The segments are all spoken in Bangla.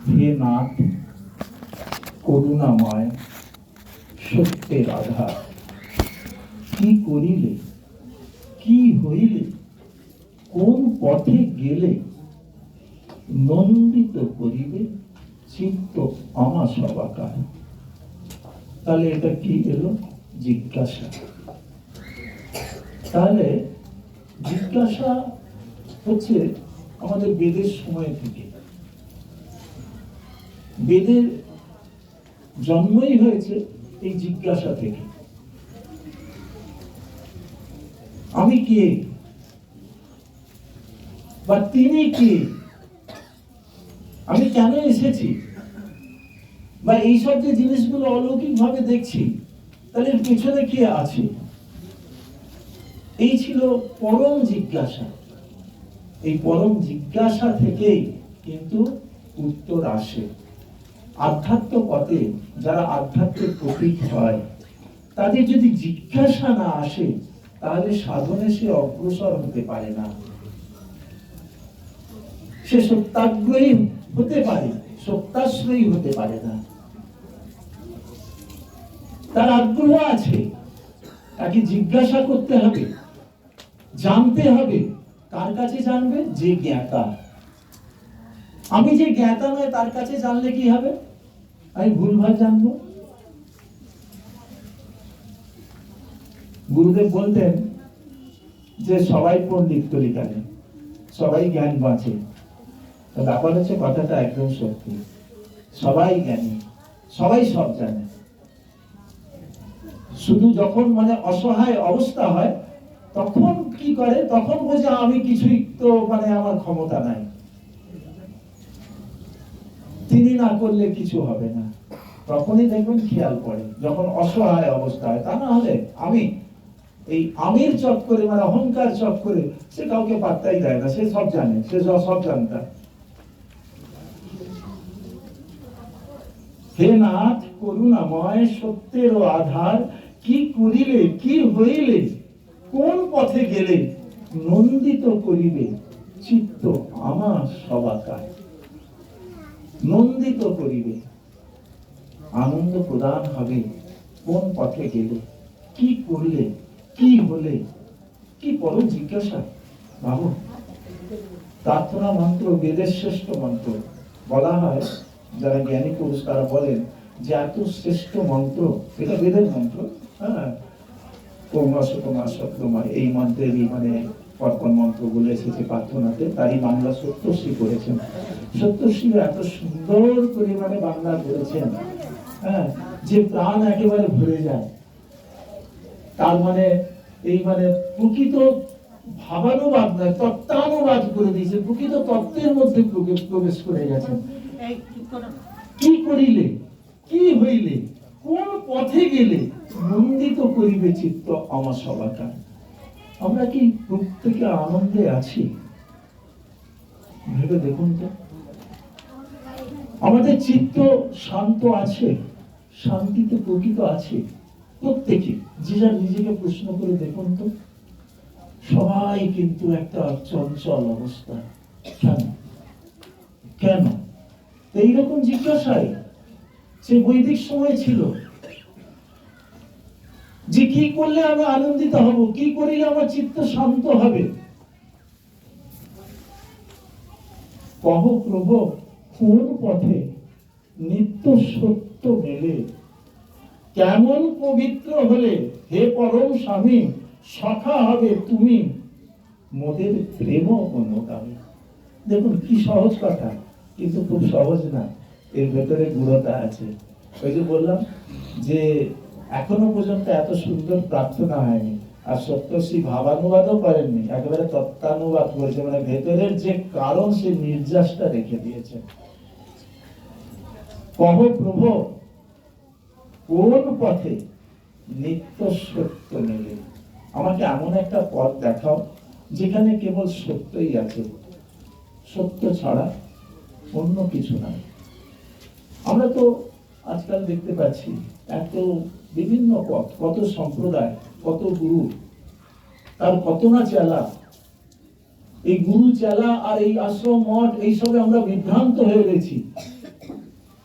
হে নাথ করুণাময় সত্যের আধার, কি করিলে কি হইলে কোন পথে গেলে নন্দিত করিবে চিত্ত আমার সবাকার। তাহলে এটা কি এলো? জিজ্ঞাসা। তাহলে জিজ্ঞাসা হচ্ছে আমাদের বেদের সময় থেকে। বেদের জন্মই হয়েছে এই জিজ্ঞাসা থেকে। আমি কে বা তিনি কে, আমি কেন এসেছি, বা এইসব যে জিনিসগুলো অলৌকিক ভাবে দেখছি, তাহলে পেছনে কে আছে? এই ছিল পরম জিজ্ঞাসা। এই পরম জিজ্ঞাসা থেকেই কিন্তু উত্তর আসে। আধ্যাত্ম পথে যারা আধ্যাত্মিক প্রতীক হয়, তাদের যদি জিজ্ঞাসা না আসে, তাহলে সাধনে সে অগ্রসর হতে পারে না। সে সত্যাগ্রহী হতে পারে, সত্যাশ্রয়ী হতে পারে না। তার আগ্রহ আছে, তাকে জিজ্ঞাসা করতে হবে, জানতে হবে। কার কাছে জানবে? যে জ্ঞাতা। আমি যে জ্ঞাতা নয়, তার কাছে জানলে কি হবে? আমি ভুলভাল জানবো। গুরুদেব বলতেন যে সবাই পণ্ডিত তরিকালে, সবাই জ্ঞান বাঁচে। ব্যাপার হচ্ছে কথাটা একদম সত্যি। সবাই জ্ঞানী, সবাই সব জানে। শুধু যখন মানে অসহায় অবস্থা হয়, তখন কি করে? তখন বোঝে আমি কিছুই তো মানে আমার ক্ষমতা নাই, তিনি না করলে কিছু হবে না। তখনই দেখবেন খেয়াল পড়ে, যখন অসহায় অবস্থা হয়। তা না হলে আমি এই আমির চক্করে, মানে অহংকার চক্করে সে কাউকে পাত্তাই দেয় না। সে সব জানে, সে সব জানতা। হে নাথ করুণাময় সত্যের আধার, কি করিলে কি হইলে কোন পথে গেলে নন্দিত করিবে চিত্ত আমার সবাকার। নন্দিত করিবে, আনন্দ প্রদান হবে কোন পথে গেলে, কি করলে, কি হলে। কি পরম জিজ্ঞাসা ভাবো। প্রার্থনা মন্ত্র বেদের শ্রেষ্ঠ মন্ত্র। বলা হয়, যারা জ্ঞানী পুরুষ তারা বলেন যে এত শ্রেষ্ঠ মন্ত্র, এটা বেদের মন্ত্র। হ্যাঁ, এই মন্ত্রেরই মানে পরপর মন্ত্রগুলো এসেছে প্রার্থনাতে, তারই বাংলা সত্যশ্রী করেছেন। সত্যশ্রী এত সুন্দর করে মানে বাংলা করেছেন, হ্যাঁ, যে প্রাণ একেবারে ভরে যায়। তার মানে এই মানে প্রকৃত ভাবানুবাদ নয়, তত্ত্বানুবাদ করে দিয়েছে। প্রকৃত তত্ত্বের মধ্যে প্রবেশ করে গেছেন। কি করিলে কি হইলে কোন পথে গেলে নন্দিত করিবে চিত্ত আমার সবাকার। আমরা কি প্রত্যেকে আনন্দে আছি? ভেবে দেখুন তো। আমাদের চিত্ত শান্ত আছে, শান্তিতে প্রকৃত আছে প্রত্যেকে? যে যার নিজেকে প্রশ্ন করে দেখুন তো। সবাই কিন্তু একটা চঞ্চল অবস্থা। কেন? কেন এইরকম জিজ্ঞাসায় সে বৈদিক সময় ছিল যে কি করলে আমি আনন্দিত হব, কি করিলে আমার চিত্ত শান্ত হবে। কহ প্রভু কোন পথে নিত্য সত্য মেলে, কেমন পবিত্র হলে হে পরম স্বামী সখা হবে তুমি মোদের প্রেম অনুগামী। দেখুন কি সহজ কথা, কিন্তু খুব সহজ না, এর ভেতরে গূঢ়তা আছে। ওই যে বললাম যে এখনো পর্যন্ত এত সুন্দর প্রার্থনা হয়নি। আর সত্যশ্রী ভাবানুবাদও করেননি, একেবারে তত্ত্বানুবাদ করেছে। মানে ভেতরের যে কারণ, সে নির্যাসটা রেখে দিয়েছে। কহ প্রভু কোন পথে নিত্য সত্য মেলে, আমাকে এমন একটা পথ দেখাও যেখানে কেবল সত্যই আছে, সত্য ছাড়া অন্য কিছু না। আমরা তো আজকাল দেখতে পাচ্ছি এত বিভিন্ন পথ, কত সম্প্রদায়, কত গুরু, তার কত না চেলা। এই গুরু চেলা আর এই আশ্রম মঠ, এইসবে আমরা বিভ্রান্ত হয়ে গেছি।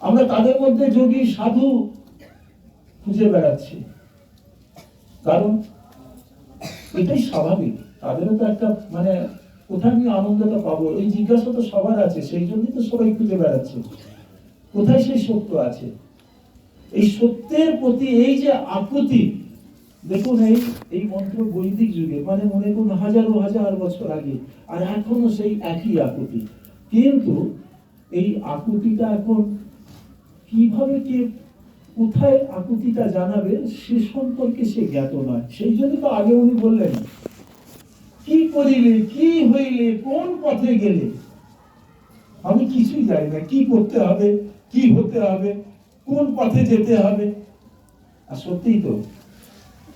আমরা তাদের মধ্যে যোগী সাধু খুঁজে বেড়াচ্ছি, কারণ এটাই স্বাভাবিক। তাদেরও তো একটা মানে কোথায় আমি আনন্দটা পাবো এই জিজ্ঞাসা তো সবার আছে, সেই জন্যই তো সবাই খুঁজে বেড়াচ্ছে কোথায় সেই সত্য আছে। এই সত্যের প্রতি এই যে আকুতি, দেখুন এই মন্ত্র বৈদিক যুগে মানে মনে করুন হাজারো হাজার বছর আগে, আর এখনো সেই একই আকুতি। কিন্তু এই আকুতিটা এখন কিভাবে কে কোথায় আকুতিটা জানাবে সে সম্পর্কে সে জ্ঞাত নয়। সেই জন্য তো আগে উনি বললেন, কি করিলে কি হইলে কোন পথে গেলে, আমি কিছুই জানি না কি করতে হবে, কি হতে হবে, কোন পথে যেতে হবে। আর সত্যিই তো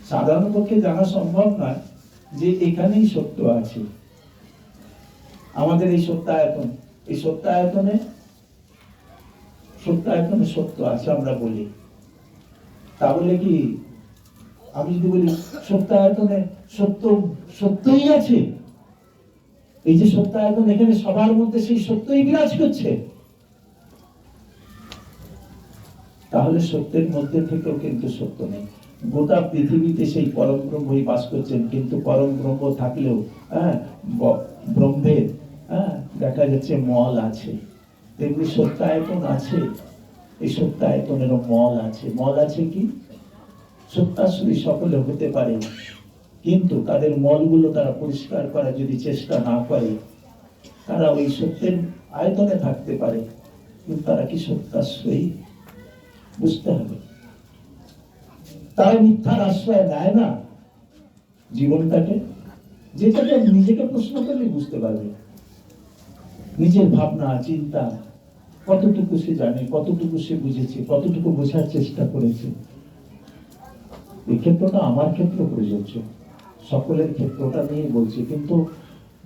সাধারণ পক্ষে জানা সম্ভব নয় যে এখানেই সত্য আছে। আমাদের এই সত্যায়তন, এই সত্যায়তনে সত্য আছে আমরা বলি, তাহলে কি আমি যদি বলি সত্যায়তনে সত্যই আছে, এই যে সত্যায়তন এখানে সবার মধ্যে সেই সত্যই বিরাজ করছে, তাহলে সত্যের মধ্যে থেকেও কিন্তু সত্য নেই। গোটা পৃথিবীতে সেই পরম ব্রহ্মই বাস করছেন, কিন্তু পরম ব্রহ্ম থাকলেও ব্রহ্মের দেখা যাচ্ছে মল আছে, তেমনি সত্যায়তন আছে, এই সত্যায়তনেরও মল আছে। মল আছে কি? সত্যাশ্রয়ী সকলে হতে পারে, কিন্তু তাদের মলগুলো তারা পরিষ্কার করার যদি চেষ্টা না করে, তারা ওই সত্যের আয়তনে থাকতে পারে, কিন্তু তারা কি সত্যাশ্রয়ী? বুঝতে হবে। তারা মিথ্যার আশ্রয় নেয় না জীবনটাকে, যেটাকে নিজেকে প্রশ্ন করলে বুঝতে পারবে। নিজের ভাবনা চিন্তা কতটুকু সে জানে, কতটুকু সে বুঝেছে, কতটুকু বোঝার চেষ্টা করেছে। এই ক্ষেত্রটা আমার ক্ষেত্র প্রযোজ্য, সকলের ক্ষেত্রটা নিয়ে বলছি। কিন্তু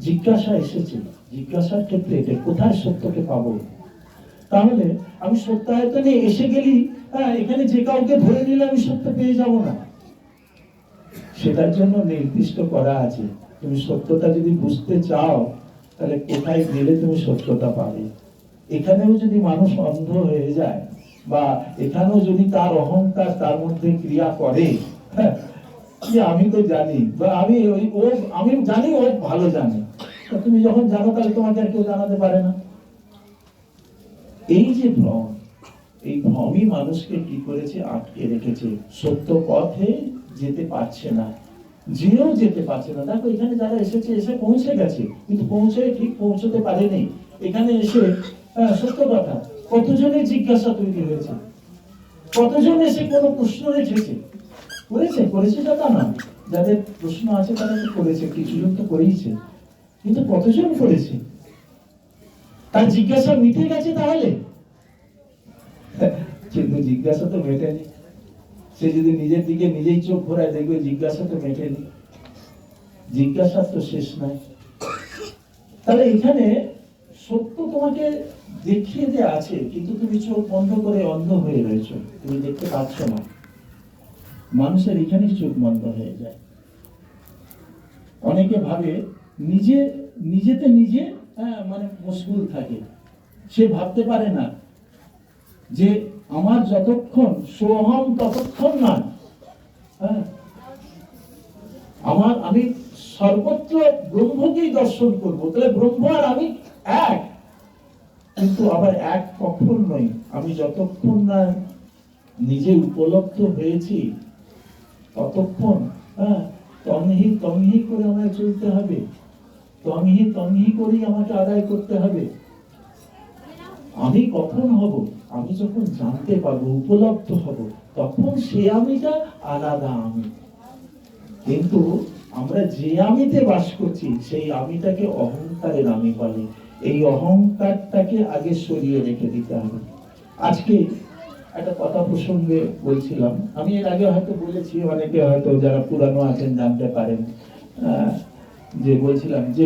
জিজ্ঞাসা এসেছে, জিজ্ঞাসার ক্ষেত্রে এটা কোথায় সত্যকে পাবো। তাহলে আমি সত্যায়তনে এসে গেলি, এখানে যে কাউকে ধরে নিলে আমি সত্য পেয়ে যাব না। সেটার জন্য নির্দিষ্ট করা আছে, তুমি সত্যটা যদি বুঝতে চাও তাহলে কোথায় গেলে তুমি সত্যটা পাবে। এখানেও যদি মানুষ অন্ধ হয়ে যায়, বা এখানেও যদি তার অহংকার তার মধ্যে ক্রিয়া করে, যে আমি তো জানি, বা আমি জানি ও ভালো জানে, তুমি যখন জানো তাহলে তোমাকে আর কেউ জানাতে পারে না। এই যে ভ্রম, এই ভ্রমই মানুষকে কি করেছে? আটকে রেখেছে, সত্য পথে যেতে পারছে না, যেতে পারছে না। দেখো এখানে যারা এসেছে, এসে পৌঁছে গেছে, কিন্তু ঠিক পৌঁছতে পারেনি। এখানে এসে সত্য কথা, কতজনের জিজ্ঞাসা তৈরি হয়েছে, কতজন এসে কোনো প্রশ্ন রেখেছে, করেছে তা না, যাদের প্রশ্ন আছে তারা তো করেছে, কিছুজন তো করেইছে, কিন্তু কতজন করেছে? তার জিজ্ঞাসা মিটে গেছে তাহলে? কিন্তু জিজ্ঞাসা তো মেটেনি। সে যদি নিজের দিকে নিজেই চোখ ঘোরায়, দেখবে জিজ্ঞাসা তো মেটেনি, জিজ্ঞাসার তো শেষ নাই। তাহলে এখানে সত্য তোমাকে দেখিয়ে দেয়া আছে, কিন্তু তুমি চোখ বন্ধ করে অন্ধ হয়ে রয়েছো, তুমি দেখতে পাচ্ছ না। মানুষের এখানেই চোখ বন্ধ হয়ে যায়। অনেকে ভাবে নিজেতে নিজে মানে মশগুল থাকে, সে ভাবতে পারে না যে আমার যতক্ষণ সোহম ততক্ষণ না, আমি সর্বত্র ব্রহ্মকেই দর্শন করবো, তাহলে ব্রহ্ম আর আমি এক। কিন্তু আবার এক কখন নই, আমি যতক্ষণ না নিজে উপলব্ধ হয়েছি ততক্ষণ তমহি করে আমায় চলতে হবে, তমহি করেই আমাকে আদায় করতে হবে। আমি কখন হব? আমি যখন জানতে পারবো, উপলব্ধ হব, তখন সে আমিটা আলাদা আমি। কিন্তু আমরা যে আমিতে বাস করছি, সেই আমিটাকে অহংকারের আমি বলে। এই অহংকারটাকে আগে সরিয়ে রেখে দিতে হবে। আজকে একটা কথা প্রসঙ্গে বলছিলাম, আমি এর আগে হয়তো বলেছি, অনেকে হয়তো যারা পুরানো আছেন জানতে পারেন, যে বলছিলাম যে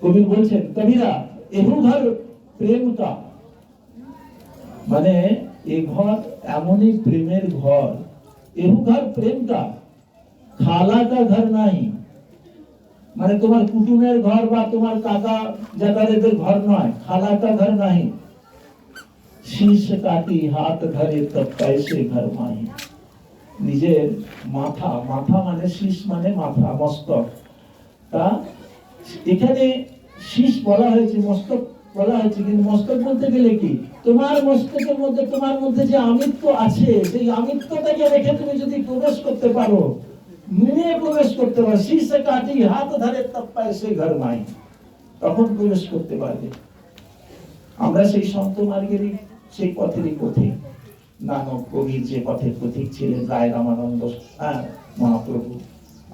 কবির বলছেন, কবিরা এহু ঘর প্রেম কা, মানে এ ঘর এমনই প্রেমের ঘর, এহু ঘর প্রেম কা, খালা কা ঘর নাই। মানে তোমার কুটুমের ঘর বা তোমার কাকা জ্যাঠাদের ঘর নয়, খালা কা ঘর নাই। শীর্ষ কাটি হাত ধরে তব कैसे घर माही। নিজের মাথা, মাথা মানে শীষ মানে মাথা, মস্তক। তা এখানে শীষ বলা হয়েছে, মস্তক বলা হয়েছে, কিন্তু মস্তক বলতে গেলে কি তোমার মস্তকের মধ্যে, তোমার মধ্যে যে আমিত্ব আছে, সেই আমিত্বটাকে রেখে তুমি যদি প্রবেশ করতে পারো, নিয়ে প্রবেশ করতে পারো, শীষ কাটি হাত ধরে তব कैसे घर माही, তখন প্রবেশ করতে পারবে। আমরা সেই সন্ত মার্গেরই, সেই পথেরই পথিক। নানক কবির যে পথের পথিক ছিলেন, রায় রামানন্দ মহাপ্রভু,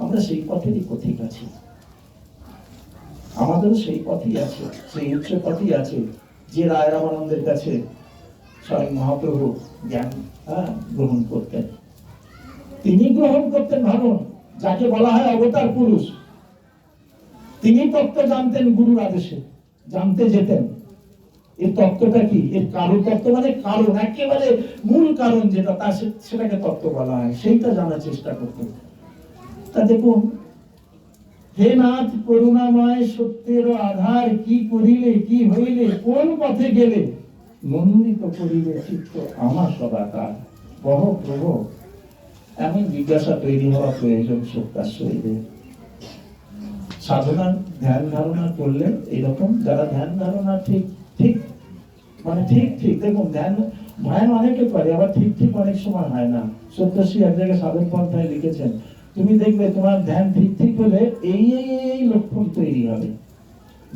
আমরা সেই পথেরই পথিক আছি। আমাদেরও সেই পথই আছে, সেই উচ্চ পথই আছে, যে রায় রামানন্দের কাছে স্বয়ং মহাপ্রভু জ্ঞান গ্রহণ করতেন। তিনি গ্রহণ করতেন, ভাবুন, যাকে বলা হয় অবতার পুরুষ, তিনি তত্ত্ব জানতেন গুরুর আদেশে, জানতে যেতেন। এর তত্ত্বটা কি? এর কারণ, তত্ত্ব মানে কারণ, একেবারে মূল কারণ যেটা, তা সেটাকে তত্ত্ব বলা হয়, সেইটা জানার চেষ্টা করতেন। তা দেখুন, হে নাথ করুণাময় সত্যের আধার, কি করিলে কি হইলে, কোন পথে গেলে মনোনীত করিলে চিত্ত আমার সদাকার। বহ প্রভু, এমন জিজ্ঞাসা তৈরি হওয়া প্রয়োজন সত্যাশ্রয়ীদের। সাধনা ধ্যান ধারণা করলে এরকম, যারা ধ্যান ধারণা ঠিক ঠিক মানে ঠিক ঠিক, দেখুন ধ্যান অনেকে করে, আবার ঠিক ঠিক অনেক সময় হয় না। সত্যশ্রী এক জায়গায় সাধন পন্থায় লিখেছেন, তুমি দেখবে তোমার ধ্যান ঠিক ঠিক হলে এই এই লক্ষণ তৈরি হবে।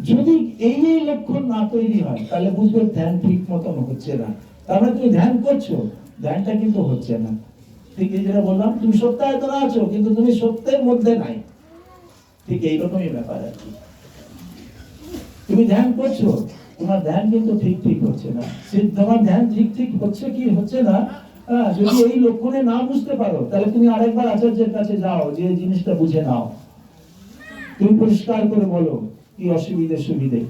যদি এই লক্ষণ না তৈরি হয়, তাহলে বুঝবে ধ্যান ঠিক মতন হচ্ছে না। তারপরে তুমি ধ্যান করছো, ধ্যানটা কিন্তু হচ্ছে না। ঠিক এই যেটা বললাম, তুমি সত্যায়তনা আছো, কিন্তু তুমি সত্যের মধ্যে নাই। ঠিক এইরকমই ব্যাপার আর কি। তুমি ধ্যান করছো, তোমার ধ্যান কিন্তু ঠিক ঠিক হচ্ছে না। তোমার ধ্যান ঠিক ঠিক হচ্ছে কি হচ্ছে না, যদি এই লক্ষণে না বুঝতে পারো, তাহলে তুমি আরেকবার আচার্যের কাছে যাও, যে জিনিসটা বুঝে নাও। তুমি পরিষ্কার করে বলো কি অসুবিধে সুবিধে।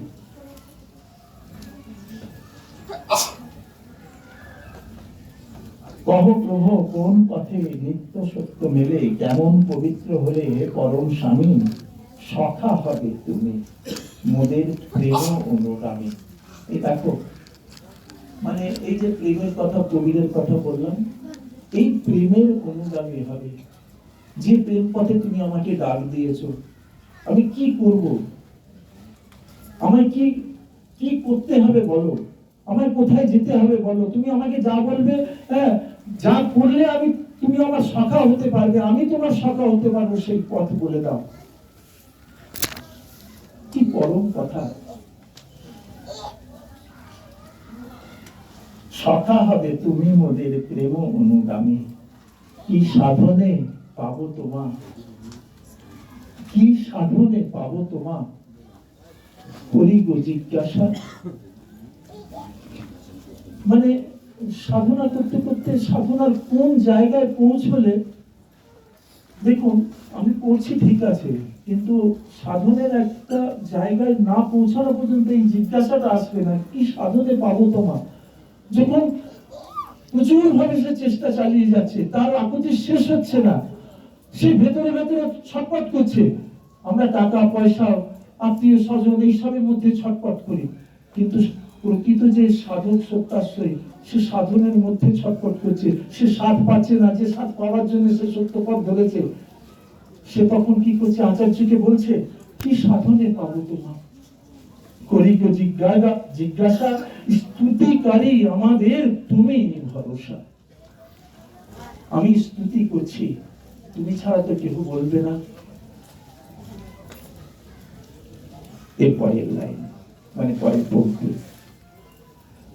কহ প্রভু, কোন পথে নিত্য সত্য মেলে, কেমন পবিত্র হলে পরম স্বামী সখা হবে তুমি, মোদের প্রেম অনুগামী। এই দেখো, মানে এই যে প্রেমের কথা, কবিরের কথা বললাম, এই প্রেমের অনুগামী হবে। যে প্রেম পথে তুমি আমাকে ডাক দিয়েছো, আমি কি করব, আমায় কি কি করতে হবে বলো, আমায় কোথায় যেতে হবে বলো, তুমি আমাকে যা বলবে, যা করলে আমি, তুমি আমার সখা হতে পারবে, আমি তোমার সখা হতে পারবো, সেই পথ বলে দাও। কি পরম কথা। সখা হবে তুমি মোদের প্রেম অনুগামী, কি সাধনে পাবো তোমা, কি সাধনে পাবো তোমা, করি গো জিজ্ঞাসা। মানে সাধনা করতে করতে সাধনার কোন জায়গায় পৌঁছলে, দেখুন আমি পড়ছি ঠিক আছে, কিন্তু সাধনের একটা জায়গায় না পৌঁছানো পর্যন্ত এই জিজ্ঞাসাটা আসবে না, কি সাধনে পাবো তোমা। যখন প্রচুর ভাবে সে চেষ্টা চালিয়ে যাচ্ছে, তার আকুতি শেষ হচ্ছে না, সে ভেতরে ভেতরে ছটপট করছে। আমরা টাকা পয়সা, আত্মীয় স্বজন, এইসবের মধ্যে ছটপট করি, কিন্তু প্রকৃত যে সাধক সত্যাশ্রয়ী, সে সাধনের মধ্যে ছটপট করছে। সে স্বাদ পাচ্ছে না, যে স্বাদ পাওয়ার জন্য সে সত্যপথ ধরেছে, সে তখন কি করছে, আচার্যকে বলছে কি সাধনে পাবো তোমার, করি গো জিজ্ঞাসা, স্তুতিকারী আমাদের তুমি ভরসা। আমি স্তুতি করছি, তুমি ছাড়া তো কেউ বলবে না। এরপরের লাইন, মানে পরের পঙ্ক্তি,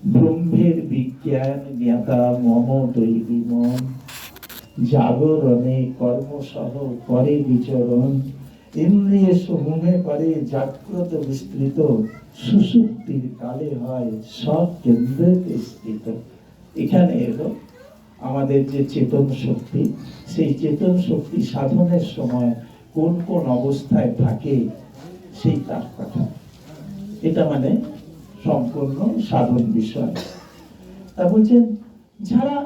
ব্রহ্মের বিজ্ঞান জ্ঞাতা মম দৈবী মন, জাগরণে কর্মসহ করে বিচরণ, ইন্দ্রিয় সমূহে করে জাগ্রত বিস্তৃত, সুষুপ্তির কালে হয় সব কেন্দ্রে স্থিত। এখানে এলো আমাদের যে চেতন শক্তি, সেই চেতন শক্তি সাধনের সময় কোন কোন অবস্থায় থাকে, সেই তার কথা। এটা মানে সম্পূর্ণ সাধন বিষয়। তা বলছেন, যারা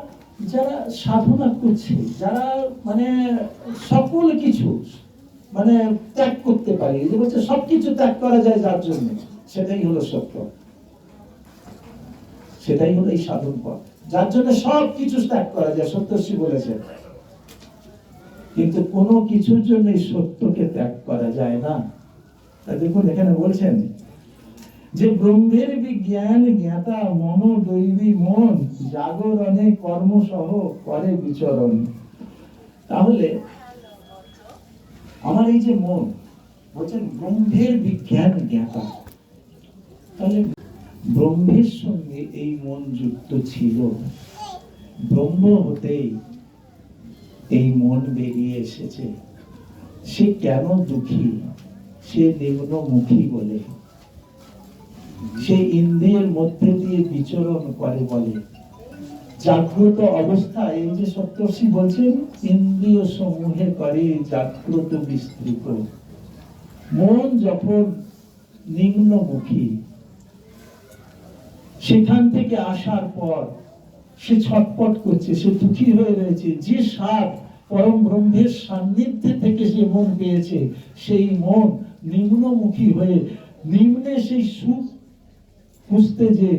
যারা সাধনা করছে, যারা মানে সকল কিছু মানে ত্যাগ করতে পারে, যে বলছে সবকিছু ত্যাগ করা যায় যার জন্য, সেটাই হলো সত্য। সেটাই হলো এই সাধন পথ, যার জন্য সব কিছু ত্যাগ করা যায়, সত্যশ্রী বলেছেন। কিন্তু কোনো কিছুর জন্য এই সত্যকে ত্যাগ করা যায় না। তা দেখুন এখানে বলছেন যে ব্রহ্মের বিজ্ঞান জ্ঞাতা মনোদৈবী মন জাগরণে কর্মসহ করে বিচরণ। তাহলে আমার এই যে মন, বলছেন ব্রহ্মের বিজ্ঞান জ্ঞাতা, তাহলে ব্রহ্মের সঙ্গে এই মন যুক্ত ছিল। ব্রহ্ম হতেই এই মন বেরিয়ে এসেছে। সে কেন দুঃখী? সে নিম্নমুখী বলে, সে ইন্দ্রিয়ের মধ্যে দিয়ে বিচরণ করে বলে। জাগ্রত অবস্থায় এই যে সপ্তর্ষি বলছেন, ইন্দ্রিয় সমূহে করে জাগ্রত বিস্তৃত। মন যখন নিম্নমুখী, সেখান থেকে আসার পর সে ছটপট করছে, সে দুঃখী হয়ে রয়েছে। যে স্বাদ পরম ব্রহ্মের সান্নিধ্যে থেকে সে মন পেয়েছে, সেই মন নিম্নমুখী হয়ে নিম্নে সেই সুখ খুঁজতে যে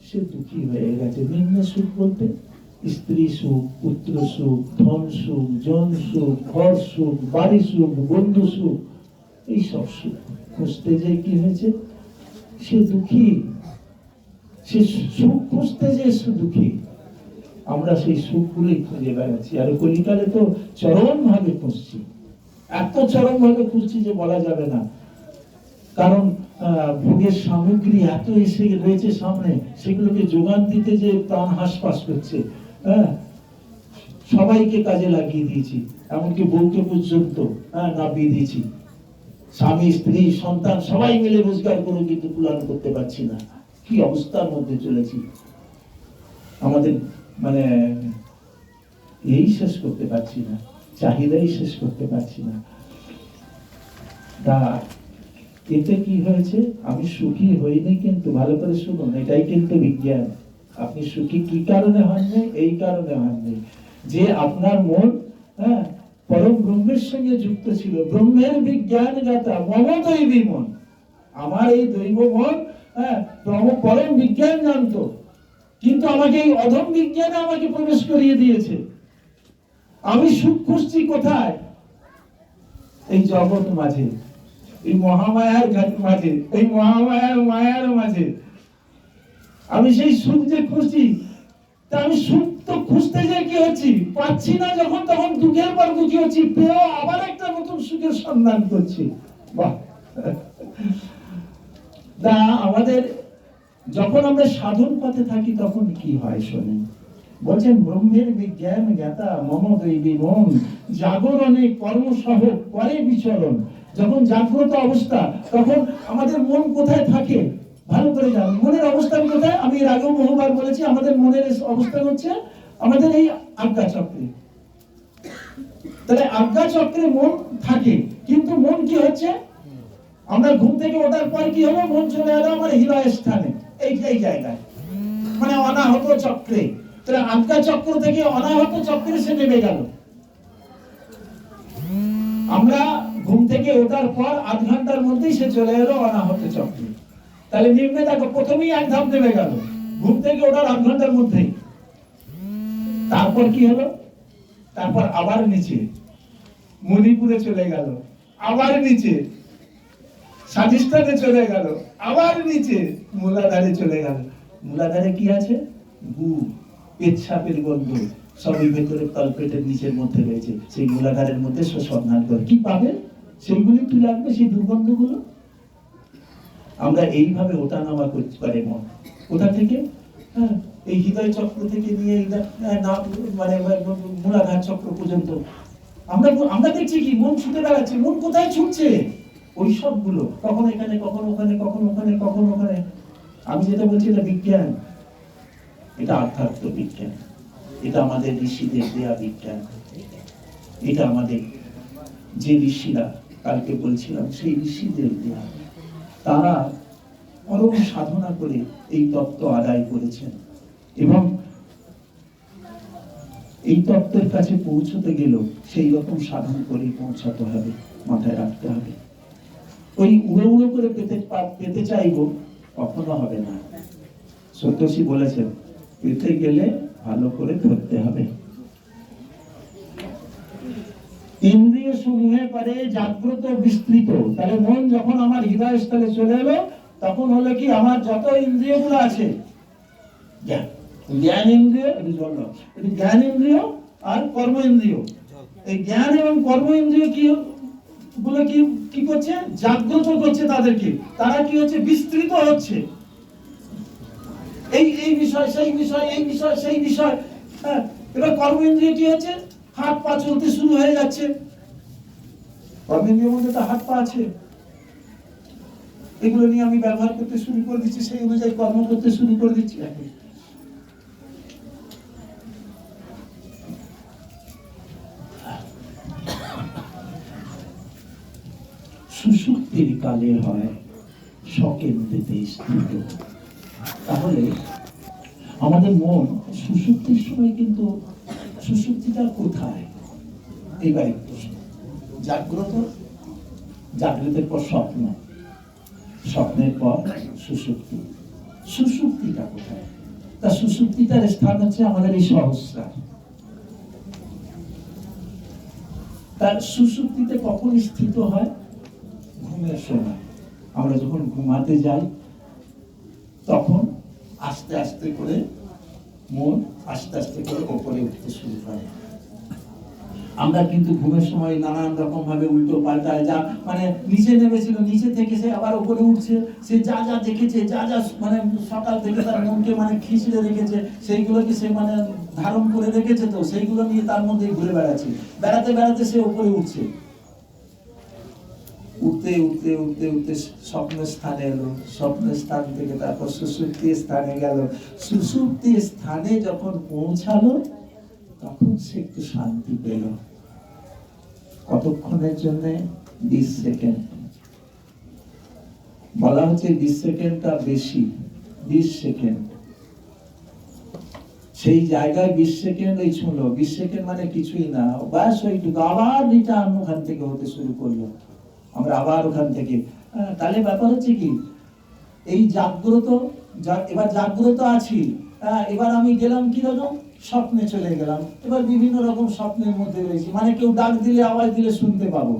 সে দুঃখী হয়ে গেছে। নিম্নে সুখ বলতে স্ত্রী সুখ, পুত্র সুখ, ধন সুখ, জন সুখ, ঘর সুখ, বাড়ি সুখ, বন্ধু সুখ, এই সব সুখ খুঁজতে যে কি হয়েছে, সে দুঃখী। সে সুখ খুঁজতে যে সে দুঃখী। আমরা সেই সুখগুলোই খুঁজে বেড়াচ্ছি, আর কলিকালে তো চরম ভাবে খুঁজছি, এত চরম ভাবে খুঁজছি যে বলা যাবে না। কারণ ভোগের সামগ্রী এত এসে রয়েছে সামনে, সেগুলোকে যোগান দিতে যে প্রাণ হাসপাস করছে। হ্যাঁ, সবাইকে কাজে লাগিয়ে দিয়েছি, এমনকি বউকে পর্যন্ত না বিধিয়েছি। স্বামী, স্ত্রী, সন্তান সবাই মিলে রোজগার করে কিন্তু কুলান করতে পারছি না। কি অবস্থার মধ্যে চলেছি, আমাদের মানে এই শেষ করতে পারছি না, চাহিদাই শেষ করতে পারছি না। তা এতে কি হয়েছে? আমি সুখী হইনি, কিন্তু ভালো করে শুনুন, এটাই কিন্তু বিজ্ঞান। আপনি সুখী কি কারণে হননি? এই কারণে হননি যে আপনার মন পরম ব্রহ্মের সঙ্গে যুক্ত ছিল। ব্রহ্মের বিজ্ঞান জ্ঞাতা মম দৈবী মন, আমার এই দৈব মন পরম বিজ্ঞান জানতো, কিন্তু আমাকে এই অধম বিজ্ঞানে আমাকে প্রবেশ করিয়ে দিয়েছে। আমি সুখ খুঁজছি কোথায়? এই জগৎ মাঝে, এই মহামায়ার মাঝে, এই মহামায়ার মায়ার মাঝে আমি সেই সুখ যে খুঁজছি। তা আমি সুখ তো খুঁজতে যে কি হচ্ছি, পাচ্ছি না যখন, তখন দুঃখের পর দুঃখী হচ্ছি, পেয়েও আবার একটা নতুন সুখের সন্ধান করছি। বাহ! তা আমাদের যখন আমরা সাধন পথে থাকি তখন কি হয় শোনেন। বলছেন ব্রহ্মের বিজ্ঞান জ্ঞাতা মম দৈবী মন জাগরণে কর্মসহ করে বিচরণ। যখন জাগ্রত অবস্থা, তখন আমাদের মন কোথায় থাকে ভালো করে জানেন। মনের অবস্থান কোথায়? আমি এর আগেও বহুবার বলেছি, আমাদের মনের অবস্থান হচ্ছে আমাদের এই আজ্ঞা চক্রে। তাহলে আজ্ঞা চক্রে মন থাকে, কিন্তু মন কি হচ্ছে, আমরা ঘুম থেকে ওঠার পর কি হলো, মন চলে এলো আমার হৃদয় স্থানে, এই জায়গায়, মানে অনাহত চক্রে। তাহলে আজ্ঞা চক্র থেকে অনাহত চক্রে সে নেমে গেল। আমরা ঘুম থেকে ওঠার পর আধ ঘন্টার মধ্যেই সে চলে এলো অনাহত চক্রে। তাহলে নিম্নে দেখো, প্রথমেই এক ধাপ নেমে গেল ঘুম থেকে ওঠার আধ ঘন্টার মধ্যেই। তারপর কি হলো? তারপর আবার নিচে মণিপুরে চলে গেল, আবার নিচে স্বাধিষ্ঠানে চলে গেল, আবার নিচে মূলাধারে চলে গেল। মূলাধারে কি আছে? গু, পেচ্ছাপের গন্ধ সবই ভেতরে তলপেটের নিচের মধ্যে রয়েছে। সেই মূলাধারের মধ্যে সে সন্ধান করে কি পাবে, সেইগুলি কি লাগবে, সেই দুর্গন্ধগুলো। আমরা এইভাবে ওঠানামা করতে পারি মন। কোথা থেকে? এই হৃদয় চক্র থেকে নিয়ে মানে মূলাধার চক্র পর্যন্ত আমরা দেখছি কি মন ছুটে বেড়াচ্ছে। মন কোথায় ছুটছে? ওই সবগুলো কখনো এখানে, কখনো ওখানে, কখনো ওখানে, কখনো ওখানে। আমি যেটা বলছি এটা বিজ্ঞান, এটা আধ্যাত্ম বিজ্ঞান, এটা আমাদের ঋষিদের দেয়া বিজ্ঞান। এটা আমাদের যে ঋষিরা কালকে বলছিলাম, সেই ঋষিদের দেয়া, তারা পরম সাধনা করে এই তত্ত্ব আদায় করেছেন। এবং এই তত্ত্বের কাছে পৌঁছতে গেলেও সেই রকম সাধন করে পৌঁছাতে হবে, মাথায় রাখতে হবে। ওই উড়ো উড়ো করে পেতে চাইবো, কখনো হবে না। সন্তোষী বলেছেন পেতে গেলে ভালো করে ধরতে হবে। ইন্দ্রিয় সমূহে পারে জাগ্রত বিস্তৃত, তাহলে মন যখন আমার হৃদয় স্থলে চলে এলো, তখন হলো কি আমার যত ইন্দ্রিয়গুলো আছে, জ্ঞান ইন্দ্রিয়, জ্ঞান ইন্দ্রিয় আর কর্ম ইন্দ্রিয়, এই জ্ঞান এবং কর্ম ইন্দ্রিয় কি গুলো কি করছে, জাগ্রত করছে তাদেরকে, তারা কি হচ্ছে, বিস্তৃত হচ্ছে। এই বিষয় সেই বিষয়, এই বিষয় সেই বিষয়। হ্যাঁ, এবার কর্ম ইন্দ্রিয় কি হচ্ছে, হাত পা চলতে শুরু হয়ে যাচ্ছে। কর্মেন্দ্রিয়ের মধ্যে তো হাত পা আছে, এগুলো নিয়ে আমি ব্যবহার করতে শুরু করে দিচ্ছি, সেই অনুযায়ী কর্ম করতে শুরু করে দিচ্ছি। সুষুপ্তির কালে হয় স্বকেন্দ্রিতে স্থিত। তাহলে আমাদের মন সুষুপ্তির সময়, কিন্তু সুষুপ্তিটা কোথায়, এইবার একটু জাগ্রত, জাগ্রতের পর স্বপ্ন, স্বপ্নের পর সুষুপ্তি, সুষুপ্তিটা কোথায়? তা সুষুপ্তিটার স্থান হচ্ছে আমাদের এই সহস্রার। তার সুষুপ্তিতে কখন স্থিত হয়? ঘুমের সময়। আমরা যখন ঘুমাতে যাই তখন আস্তে আস্তে করে মন আস্তে আস্তে করে উপরে উঠতে শুরু করে। আমরা কিন্তু ঘুমের সময় নানান রকম ভাবে উল্টো পাল্টায়, যা মানে নিচে নেমেছিল, নিচে থেকে সে আবার উপরে উঠছে, সে যা যা দেখেছে, যা যা মানে সকাল থেকে তার মনকে মানে খিঁচড়ে রেখেছে, সেইগুলোকে সে মানে ধারণ করে রেখেছে, তো সেইগুলো নিয়ে তার মধ্যে ঘুরে বেড়াচ্ছে, বেড়াতে বেড়াতে সে উপরে উঠছে। উঠতে উঠতে উঠতে উঠতে স্বপ্নের স্থানে এলো, স্বপ্নের স্থান থেকে তারপর সুষুপ্তির স্থানে গেল। সুষুপ্তির স্থানে যখন পৌঁছালো তখন সে একটু শান্তি পেল। কতক্ষণের জন্য? 20 সেকেন্ড। বলা হচ্ছে 20 সেকেন্ডটা বেশি, 20 সেকেন্ড। সেই জায়গায় 20 সেকেন্ড ওই ছুঁলো, 20 সেকেন্ড মানে কিছুই না, ব্যাস ওইটুকু। আবার রিটার্ন ওখান থেকে হতে শুরু করলো, আমরা আবার ওখান থেকে। তাহলে ব্যাপার হচ্ছে কি, এই জাগ্রত, এবার জাগ্রত আছি, এবার আমি গেলাম কি রকম, স্বপ্নে চলে গেলাম। এবার বিভিন্ন রকম স্বপ্নের মধ্যে রয়েছি, মানে কেউ ডাক দিলে, আওয়াজ দিলে শুনতে পাবো।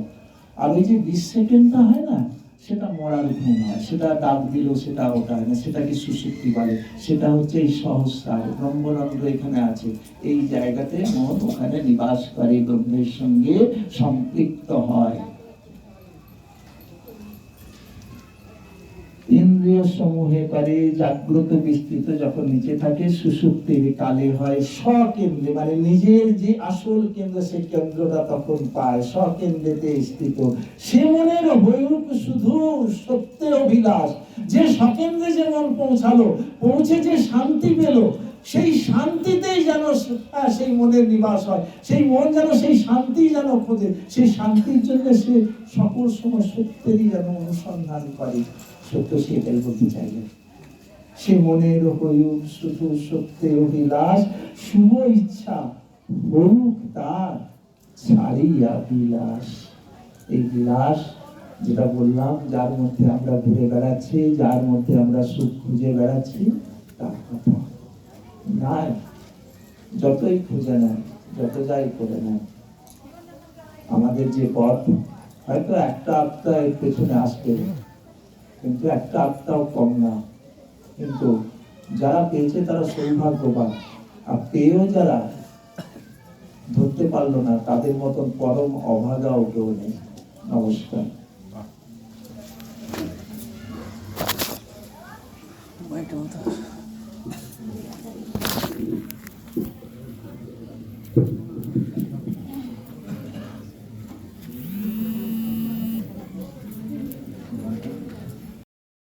আর ওই যে 20 সেকেন্ডটা হয় না, সেটা মরার ঘুম হয়, সেটা ডাক দিল, সেটা ওটা হয় না, সেটাকে সুষুপ্তি বলে। সেটা হচ্ছে এই সহস্রার, ব্রহ্মরন্ধ্র এখানে আছে, এই জায়গাতে মন ওখানে নিবাস করে, ব্রহ্মের সঙ্গে সম্পৃক্ত হয়। ইন্দ্রিয় সমূহে পারে জাগ্রত বিস্তৃত যখন নিচে থাকে, সুষুপ্তির কালে হয় স্বকেন্দ্রে, মানে নিজের যে আসল কেন্দ্র, সেই কেন্দ্রটা তখন পায়, স্বকেন্দ্রেতে স্থিত। সে মনের হইরূপ শুধু সত্যের অভিলাষ, যে স্বকেন্দ্রে যে মন পৌঁছালো, পৌঁছে যে শান্তি পেল, সেই শান্তিতেই যেন সেই মনের নিবাস হয়। সেই মন যেন সেই শান্তি যেন খোঁজে, সেই শান্তির জন্য সে সকল সময় সত্যেরই যেন অনুসন্ধান করে। সত্য সেটাই বলতে চাইলেন, সে মনের হইউক শুধু সত্যের অভিলাষ, শুভ ইচ্ছা হরুক তার ছাড়িয়া বিলাস। এই বিলাস যেটা বললাম, যার মধ্যে আমরা ঘুরে বেড়াচ্ছি, যার মধ্যে আমরা সুখ খুঁজে বেড়াচ্ছি, তার কথা নাই। যতই খুঁজে নেয়, যত যাই করে নেয়, আমাদের যে পথ, হয়তো একটা আত্মা এর পেছনে আসবে, কিন্তু একটা আত্মাও কম না। কিন্তু যারা পেয়েছে তারা সৌভাগ্যবান, আর পেয়েও যারা ধরতে পারলো না, তাদের মতন পরম অভাগাও কেউ নেই। নমস্কার।